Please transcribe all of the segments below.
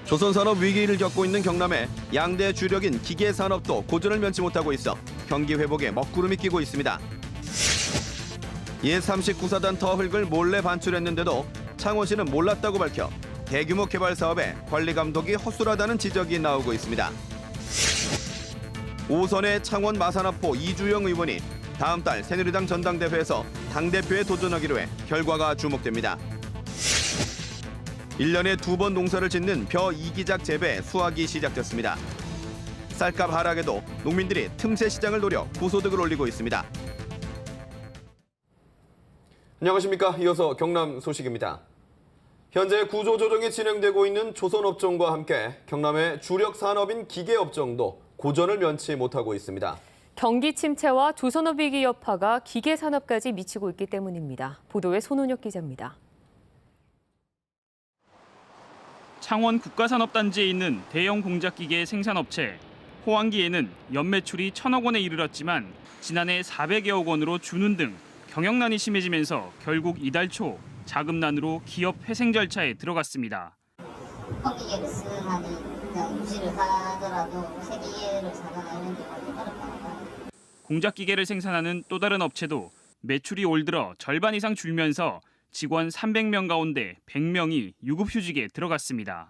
조선산업 위기를 겪고 있는 경남에 양대 주력인 기계산업도 고전을 면치 못하고 있어 경기 회복에 먹구름이 끼고 있습니다. 옛 39사단 터 흙을 몰래 반출했는데도 창원시는 몰랐다고 밝혀 대규모 개발 사업에 관리 감독이 허술하다는 지적이 나오고 있습니다. 5선의 창원 마산하포 이주영 의원이 다음 달 새누리당 전당대회에서 당대표에 도전하기로 해 결과가 주목됩니다. 1년에 2번 농사를 짓는 벼 이기작 재배 수확이 시작됐습니다. 쌀값 하락에도 농민들이 틈새 시장을 노려 고소득을 올리고 있습니다. 안녕하십니까. 이어서 경남 소식입니다. 현재 구조조정이 진행되고 있는 조선업종과 함께 경남의 주력 산업인 기계업종도 고전을 면치 못하고 있습니다. 경기 침체와 조선업 위기 여파가 기계산업까지 미치고 있기 때문입니다. 보도에 손은혁 기자입니다. 창원 국가산업단지에 있는 대형 공작기계 생산업체 호황기에는 연매출이 1,000억 원에 이르렀지만 지난해 400여억 원으로 주는 등 경영난이 심해지면서 결국 이달 초 자금난으로 기업 회생 절차에 들어갔습니다. 호황기계 레슨하니 그냥 유지를 하더라도 세기를 잡아내는 게 어렵다. 공작기계를 생산하는 또 다른 업체도 매출이 올 들어 절반 이상 줄면서 직원 300명 가운데 100명이 유급휴직에 들어갔습니다.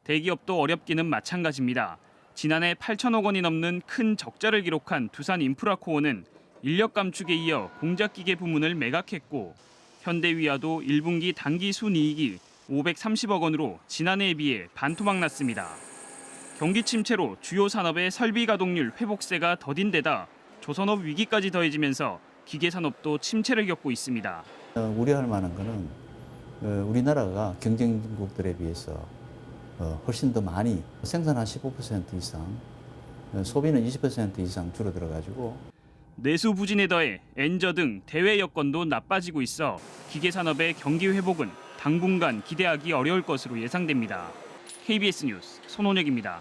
대기업도 어렵기는 마찬가지입니다. 지난해 8천억 원이 넘는 큰 적자를 기록한 두산인프라코어는 인력 감축에 이어 공작기계 부문을 매각했고 현대위아도 1분기 당기 순이익이 530억 원으로 지난해에 비해 반토막 났습니다. 경기 침체로 주요 산업의 설비 가동률 회복세가 더딘 데다 조선업 위기까지 더해지면서 기계산업도 침체를 겪고 있습니다. 우려할 만한 것은 우리나라가 경쟁국들에 비해서 훨씬 더 많이 생산 한 15% 이상, 소비는 20% 이상 줄어들어가지고 내수 부진에 더해 엔저 등 대외 여건도 나빠지고 있어 기계산업의 경기 회복은 당분간 기대하기 어려울 것으로 예상됩니다. KBS 뉴스 손원혁입니다.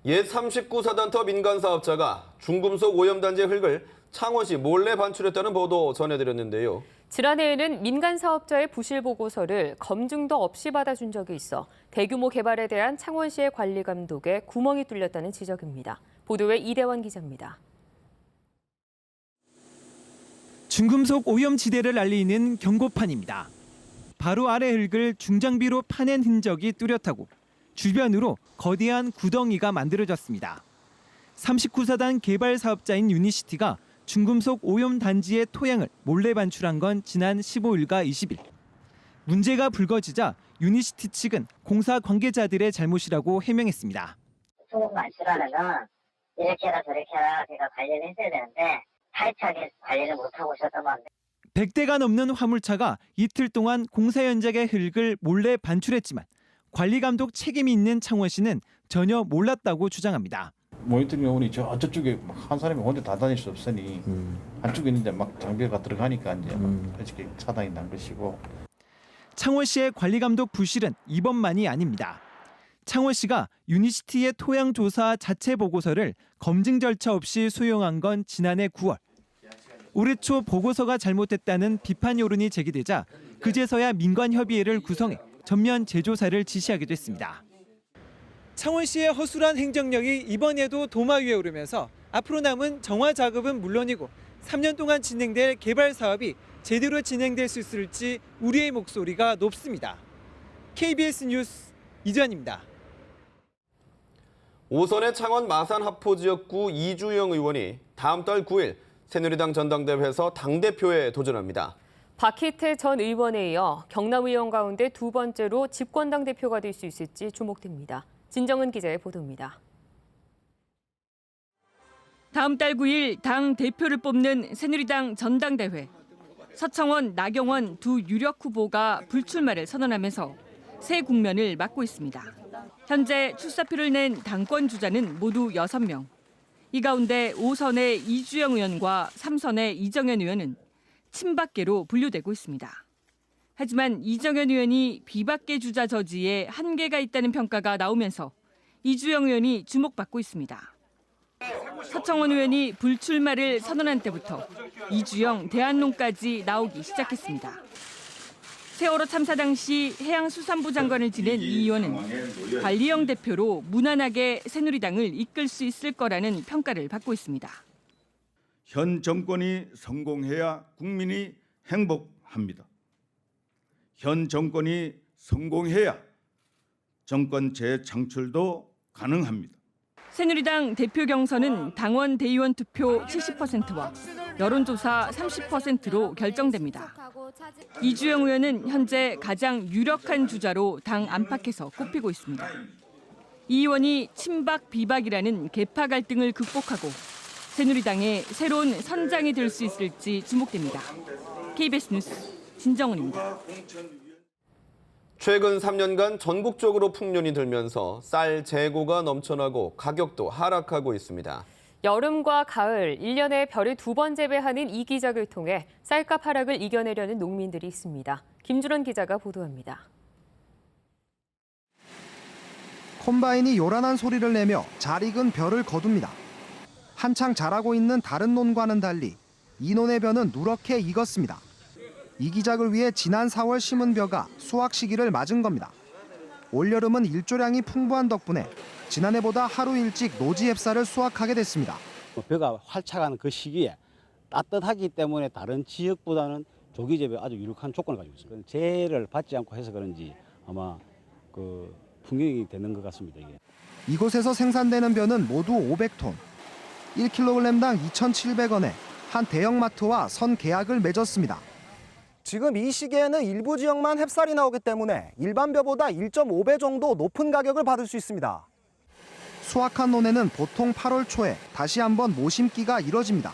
옛 39사단 터 민간사업자가 중금속 오염단지 흙을 창원시 몰래 반출했다는 보도 전해드렸는데요. 지난해에는 민간 사업자의 부실 보고서를 검증도 없이 받아준 적이 있어 대규모 개발에 대한 창원시의 관리 감독에 구멍이 뚫렸다는 지적입니다. 보도에 이대원 기자입니다. 중금속 오염지대를 알리는 경고판입니다. 바로 아래 흙을 중장비로 파낸 흔적이 뚜렷하고 주변으로 거대한 구덩이가 만들어졌습니다. 39사단 개발 사업자인 유니시티가 중금속 오염 단지의 토양을 몰래 반출한 건 지난 15일과 20일. 문제가 불거지자 유니시티 측은 공사 관계자들의 잘못이라고 해명했습니다. 소금 반출하려면 이렇게 해라 저렇게 해라 제가 관리를 했어야 되는데 타이트하게 관리를 못하고 있었던 건데. 100대가 넘는 화물차가 이틀 동안 공사 현장의 흙을 몰래 반출했지만 관리 감독 책임이 있는 창원시는 전혀 몰랐다고 주장합니다. 모니터링 요원이 저쪽에 한 사람이 혼자 다 다닐 수 없으니 한쪽에 있는데 막 장비가 들어가니까 이제 이렇게 차단이 난 것이고. 창원시의 관리 감독 부실은 이번만이 아닙니다. 창원시가 유니시티의 토양 조사 자체 보고서를 검증 절차 없이 수용한 건 지난해 9월. 올해 초 보고서가 잘못됐다는 비판 여론이 제기되자 그제서야 민관협의회를 구성해 전면 재조사를 지시하기도 했습니다. 창원시의 허술한 행정력이 이번에도 도마 위에 오르면서 앞으로 남은 정화 작업은 물론이고 3년 동안 진행될 개발 사업이 제대로 진행될 수 있을지 우려의 목소리가 높습니다. KBS 뉴스 이전입니다. 5선의 창원 마산하포 지역구 이주영 의원이 다음 달 9일 새누리당 전당대회에서 당대표에 도전합니다. 박희태 전 의원에 이어 경남 의원 가운데 두 번째로 집권당 대표가 될 수 있을지 주목됩니다. 진정은 기자의 보도입니다. 다음 달 9일 당 대표를 뽑는 새누리당 전당대회. 서청원, 나경원 두 유력 후보가 불출마를 선언하면서 새 국면을 맞고 있습니다. 현재 출사표를 낸 당권 주자는 모두 6명. 이 가운데 5선의 이주영 의원과 3선의 이정현 의원은 친박계로 분류되고 있습니다. 하지만 이정현 의원이 비박계 주자 저지에 한계가 있다는 평가가 나오면서 이주영 의원이 주목받고 있습니다. 서청원 의원이 불출마를 선언한 때부터 이주영 대한농까지 나오기 시작했습니다. 세월호 참사 당시 해양수산부 장관을 지낸 이 의원은 관리형 대표로 무난하게 새누리당을 이끌 수 있을 거라는 평가를 받고 있습니다. 현 정권이 성공해야 국민이 행복합니다. 현 정권이 성공해야 정권 재창출도 가능합니다. 새누리당 대표 경선은 당원 대의원 투표 70%와 여론조사 30%로 결정됩니다. 이주영 의원은 현재 가장 유력한 주자로 당 안팎에서 꼽히고 있습니다. 이 의원이 친박 비박이라는 계파 갈등을 극복하고 새누리당의 새로운 선장이 될 수 있을지 주목됩니다. KBS 뉴스 진정은입니다. 최근 3년간 전국적으로 풍년이 들면서 쌀 재고가 넘쳐나고 가격도 하락하고 있습니다. 여름과 가을, 1년에 별을 2번 재배하는 이 기작을 통해 쌀값 하락을 이겨내려는 농민들이 있습니다. 김준원 기자가 보도합니다. 콤바인이 요란한 소리를 내며 잘 익은 벼를 거둡니다. 한창 자라고 있는 다른 논과는 달리 이 논의 벼는 누렇게 익었습니다. 이 기작을 위해 지난 4월 심은 벼가 수확 시기를 맞은 겁니다. 올여름은 일조량이 풍부한 덕분에 지난해보다 하루 일찍 노지 햅쌀을 수확하게 됐습니다. 벼가 활착하는 그 시기에 따뜻하기 때문에 다른 지역보다는 조기 재배에 아주 유력한 조건을 가지고 있습니다. 재해를 받지 않고 해서 그런지 아마 그 풍경이 되는 것 같습니다. 이게. 이곳에서 생산되는 벼는 모두 500톤, 1kg당 2,700원에 한 대형마트와 선 계약을 맺었습니다. 지금 이 시기에는 일부 지역만 햅쌀이 나오기 때문에 일반 벼보다 1.5배 정도 높은 가격을 받을 수 있습니다. 수확한 논에는 보통 8월 초에 다시 한번 모심기가 이뤄집니다.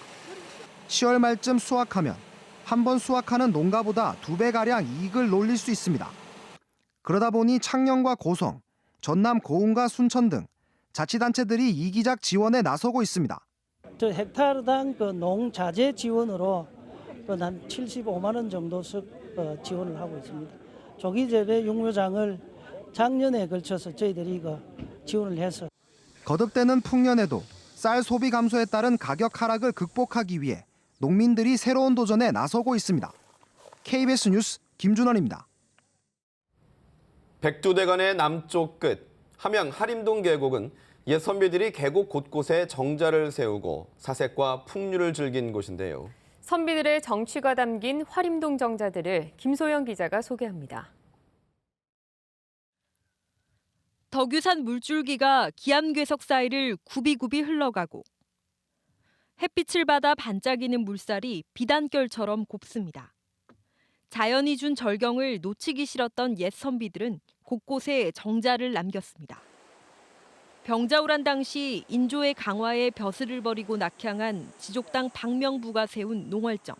10월 말쯤 수확하면 한 번 수확하는 농가보다 2배가량 이익을 놀릴 수 있습니다. 그러다 보니 창녕과 고성, 전남 고흥과 순천 등 자치단체들이 이 기작 지원에 나서고 있습니다. 헥타르당 그 농자재 지원으로 한 75만 원 정도씩 지원을 하고 있습니다. 조기 재배 육묘장을 작년에 걸쳐서 저희들이 지원을 해서 거듭되는 풍년에도 쌀 소비 감소에 따른 가격 하락을 극복하기 위해 농민들이 새로운 도전에 나서고 있습니다. KBS 뉴스 김준원입니다. 백두대간의 남쪽 끝 함양 하림동 계곡은 옛 선비들이 계곡 곳곳에 정자를 세우고 사색과 풍류를 즐긴 곳인데요. 선비들의 정취가 담긴 화림동 정자들을 김소영 기자가 소개합니다. 덕유산 물줄기가 기암괴석 사이를 굽이굽이 흘러가고 햇빛을 받아 반짝이는 물살이 비단결처럼 곱습니다. 자연이 준 절경을 놓치기 싫었던 옛 선비들은 곳곳에 정자를 남겼습니다. 병자호란 당시 인조의 강화에 벼슬을 버리고 낙향한 지족당 박명부가 세운 농월정.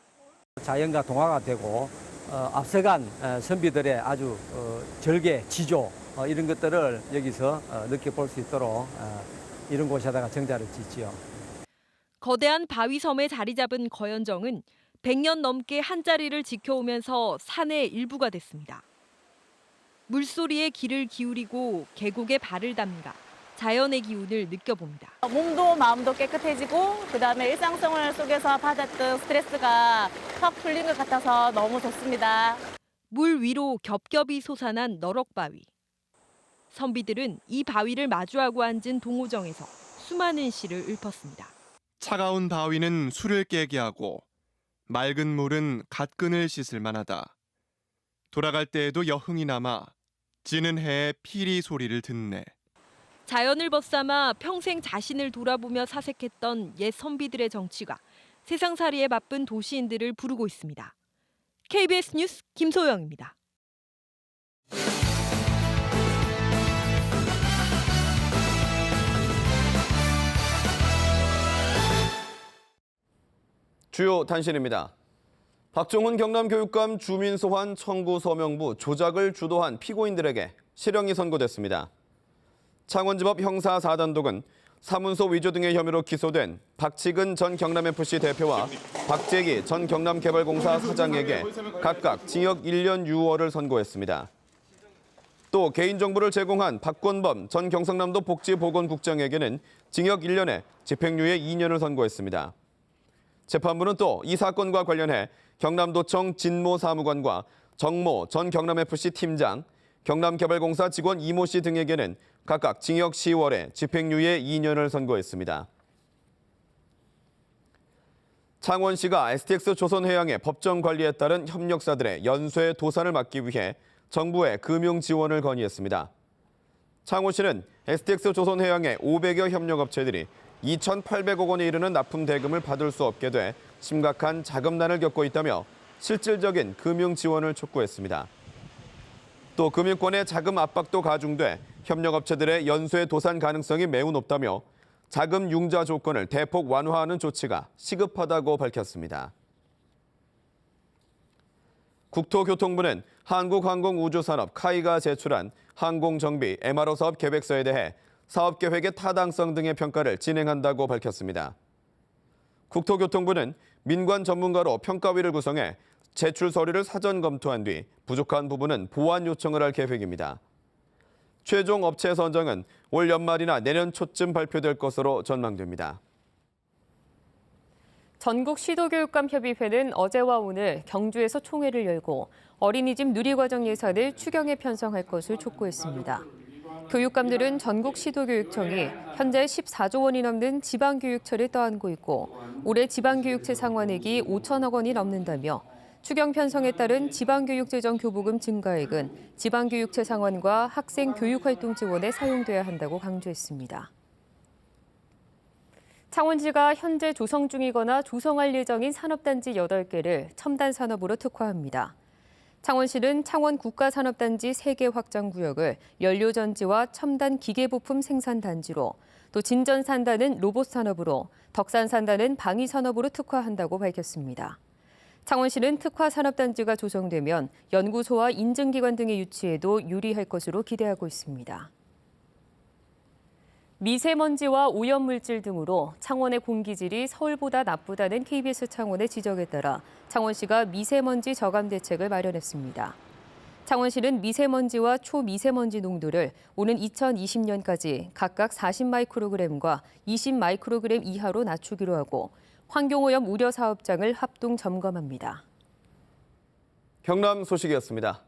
자연과 동화가 되고 앞서간 선비들의 아주 절개, 지조 이런 것들을 여기서 느껴볼 수 있도록 이런 곳에다가 정자를 짓지요. 거대한 바위섬에 자리 잡은 거연정은 100년 넘게 한자리를 지켜오면서 산의 일부가 됐습니다. 물소리에 귀를 기울이고 계곡에 발을 담가 자연의 기운을 느껴봅니다. 몸도 마음도 깨끗해지고 그다음에 일상생활 속에서 받았던 스트레스가 확 풀린 것 같아서 너무 좋습니다. 물 위로 겹겹이 솟아난 너럭바위. 선비들은 이 바위를 마주하고 앉은 동호정에서 수많은 시를 읊었습니다. 차가운 바위는 술을 깨게 하고 맑은 물은 갓근을 씻을 만하다. 돌아갈 때에도 여흥이 남아 지는 해의 피리 소리를 듣네. 자연을 벗삼아 평생 자신을 돌아보며 사색했던 옛 선비들의 정취가 세상살이에 바쁜 도시인들을 부르고 있습니다. KBS 뉴스 김소영입니다. 주요 단신입니다. 박종훈 경남교육감 주민 소환 청구 서명부 조작을 주도한 피고인들에게 실형이 선고됐습니다. 창원지법 형사 4단독은 사문서 위조 등의 혐의로 기소된 박치근 전 경남FC 대표와 박재기 전 경남개발공사 사장에게 각각 징역 1년 6월을 선고했습니다. 또 개인정보를 제공한 박권범 전 경상남도 복지보건국장에게는 징역 1년에 집행유예 2년을 선고했습니다. 재판부는 또 이 사건과 관련해 경남도청 진모 사무관과 정모 전 경남FC 팀장, 경남개발공사 직원 이모 씨 등에게는 각각 징역 10월에 집행유예 2년을 선고했습니다. 창원시가 STX 조선해양의 법정 관리에 따른 협력사들의 연쇄 도산을 막기 위해 정부에 금융 지원을 건의했습니다. 창원시는 STX 조선해양의 500여 협력업체들이 2,800억 원에 이르는 납품 대금을 받을 수 없게 돼 심각한 자금난을 겪고 있다며 실질적인 금융 지원을 촉구했습니다. 또 금융권의 자금 압박도 가중돼 협력업체들의 연쇄 도산 가능성이 매우 높다며 자금 융자 조건을 대폭 완화하는 조치가 시급하다고 밝혔습니다. 국토교통부는 한국항공우주산업 카이가 제출한 항공정비 MRO 사업 계획서에 대해 사업 계획의 타당성 등의 평가를 진행한다고 밝혔습니다. 국토교통부는 민관 전문가로 평가위를 구성해 제출 서류를 사전 검토한 뒤 부족한 부분은 보완 요청을 할 계획입니다. 최종 업체 선정은 올 연말이나 내년 초쯤 발표될 것으로 전망됩니다. 전국 시도교육감협의회는 어제와 오늘 경주에서 총회를 열고 어린이집 누리과정 예산을 추경에 편성할 것을 촉구했습니다. 교육감들은 전국 시도교육청이 현재 14조 원이 넘는 지방교육처를 떠안고 있고 올해 지방교육체 상환액이 5천억 원이 넘는다며 추경 편성에 따른 지방교육재정 교부금 증가액은 지방교육체 상환과 학생 교육활동 지원에 사용돼야 한다고 강조했습니다. 창원시가 현재 조성 중이거나 조성할 예정인 산업단지 8개를 첨단산업으로 특화합니다. 창원시는 창원 국가산업단지 3개 확장구역을 연료전지와 첨단 기계부품 생산단지로, 또 진전산단은 로봇산업으로, 덕산산단은 방위산업으로 특화한다고 밝혔습니다. 창원시는 특화산업단지가 조성되면 연구소와 인증기관 등의 유치에도 유리할 것으로 기대하고 있습니다. 미세먼지와 오염물질 등으로 창원의 공기질이 서울보다 나쁘다는 KBS 창원의 지적에 따라 창원시가 미세먼지 저감 대책을 마련했습니다. 창원시는 미세먼지와 초미세먼지 농도를 오는 2020년까지 각각 40마이크로그램과 20마이크로그램 이하로 낮추기로 하고 환경오염 우려 사업장을 합동 점검합니다. 경남 소식이었습니다.